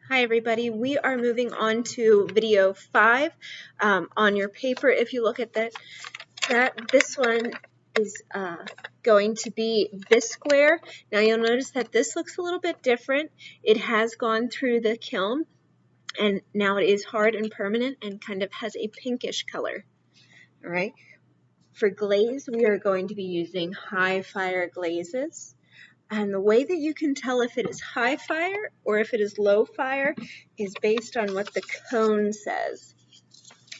Hi everybody, we are moving on to video 5 on your paper. If you look at this one is going to be Bisqueware. Now you'll notice that this looks a little bit different. It has gone through the kiln and now it is hard and permanent and kind of has a pinkish color. All right. For glaze, we are going to be using high fire glazes. And the way that you can tell if it is high fire or if it is low fire is based on what the cone says.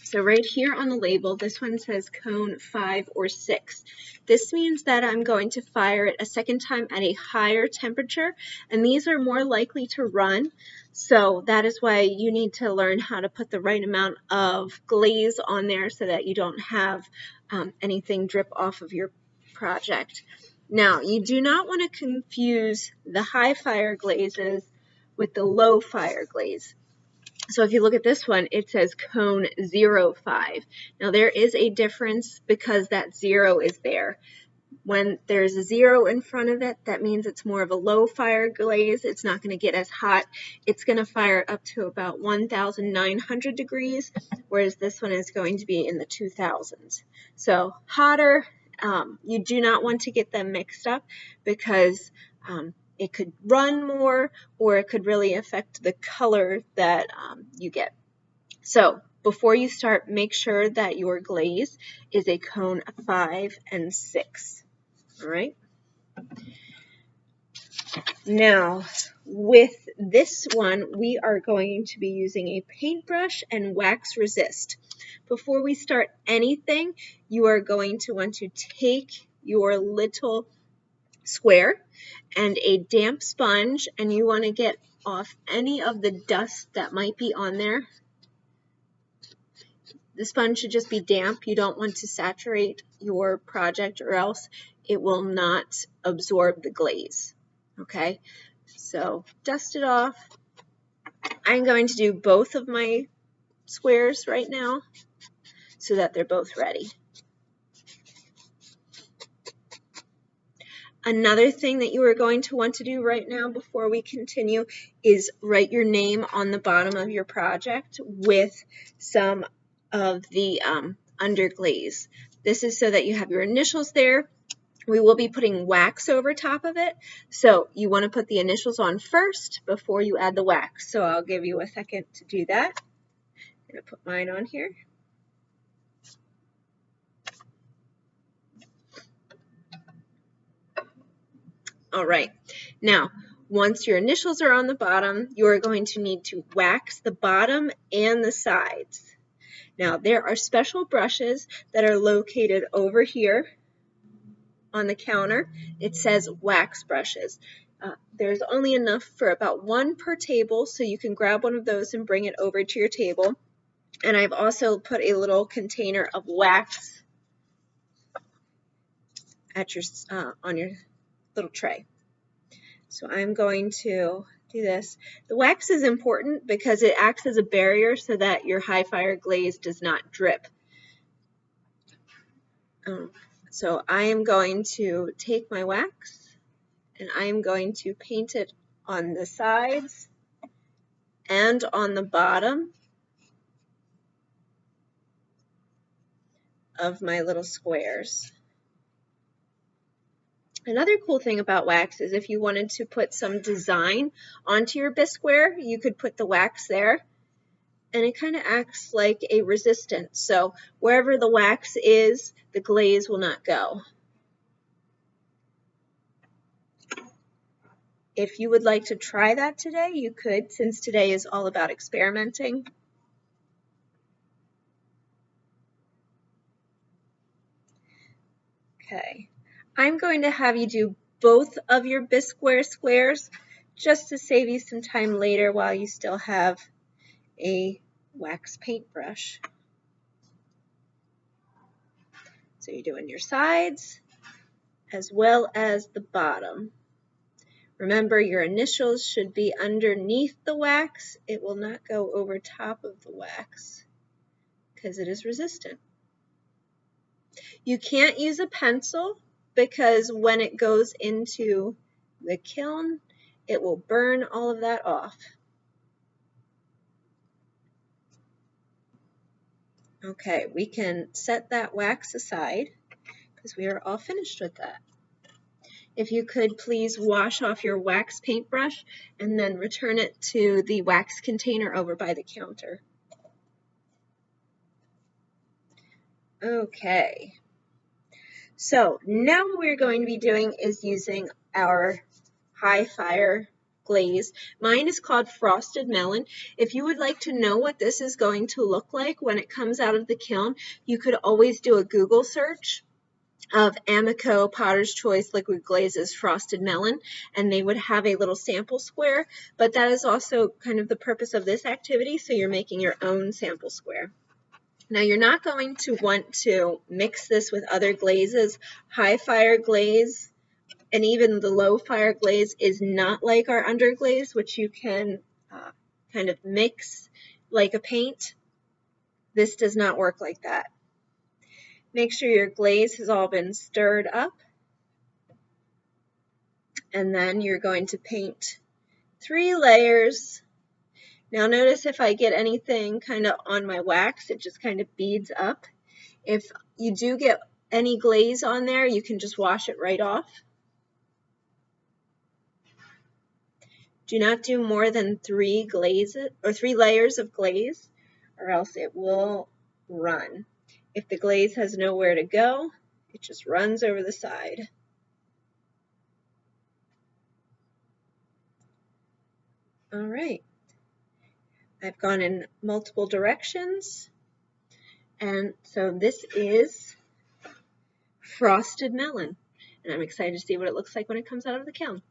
So right here on the label, this one says cone 5 or 6. This means that I'm going to fire it a second time at a higher temperature, and these are more likely to run. So that is why you need to learn how to put the right amount of glaze on there so that you don't have anything drip off of your project. Now, you do not want to confuse the high fire glazes with the low fire glaze. So if you look at this one, it says cone 05. Now there is a difference because that 0 is there. When there's a 0 in front of it, that means it's more of a low fire glaze. It's not going to get as hot. It's going to fire up to about 1,900 degrees, whereas this one is going to be in the 2,000s. So hotter. You do not want to get them mixed up because it could run more or it could really affect the color that you get. So before you start, make sure that your glaze is a cone 5 and 6. All right. Now with this one, we are going to be using a paintbrush and wax resist. Before we start anything, you are going to want to take your little square and a damp sponge, and you want to get off any of the dust that might be on there. The sponge should just be damp. You don't want to saturate your project or else it will not absorb the glaze. Okay, so dust it off. I'm going to do both of my squares right now so that they're both ready. Another thing that you are going to want to do right now before we continue is write your name on the bottom of your project with some of the underglaze. This is so that you have your initials there. We will be putting wax over top of it, so you want to put the initials on first before you add the wax. So I'll give you a second to do that. I'm going to put mine on here. All right, now once your initials are on the bottom, you are going to need to wax the bottom and the sides. Now there are special brushes that are located over here on the counter. It says wax brushes. There's only enough for about 1 per table, so you can grab one of those and bring it over to your table. And I've also put a little container of wax at your on your little tray. So I'm going to do this. The wax is important because it acts as a barrier so that your high fire glaze does not drip. So I am going to take my wax and I am going to paint it on the sides and on the bottom of my little squares. Another cool thing about wax is if you wanted to put some design onto your bisqueware, you could put the wax there, and it kind of acts like a resistance. So wherever the wax is, the glaze will not go. If you would like to try that today, you could, since today is all about experimenting. Okay. I'm going to have you do both of your bisqueware squares just to save you some time later while you still have a wax paintbrush. So you're doing your sides as well as the bottom. Remember, your initials should be underneath the wax. It will not go over top of the wax because it is resistant. You can't use a pencil because when it goes into the kiln, it will burn all of that off. Okay, we can set that wax aside because we are all finished with that. If you could please wash off your wax paintbrush and then return it to the wax container over by the counter. Okay, so now what we're going to be doing is using our high fire glaze. Mine is called Frosted Melon. If you would like to know what this is going to look like when it comes out of the kiln, you could always do a Google search of Amico Potter's Choice Liquid Glazes Frosted Melon, and they would have a little sample square, but that is also kind of the purpose of this activity, so you're making your own sample square. Now you're not going to want to mix this with other glazes. High fire glaze and even the low fire glaze is not like our underglaze, which you can kind of mix like a paint. This does not work like that. Make sure your glaze has all been stirred up, and then you're going to paint 3 layers. Now notice if I get anything kind of on my wax, it just kind of beads up. If you do get any glaze on there, you can just wash it right off. Do not do more than 3 layers of glaze, or else it will run. If the glaze has nowhere to go, it just runs over the side. All right. I've gone in multiple directions, and so this is Frosted Melon, and I'm excited to see what it looks like when it comes out of the kiln.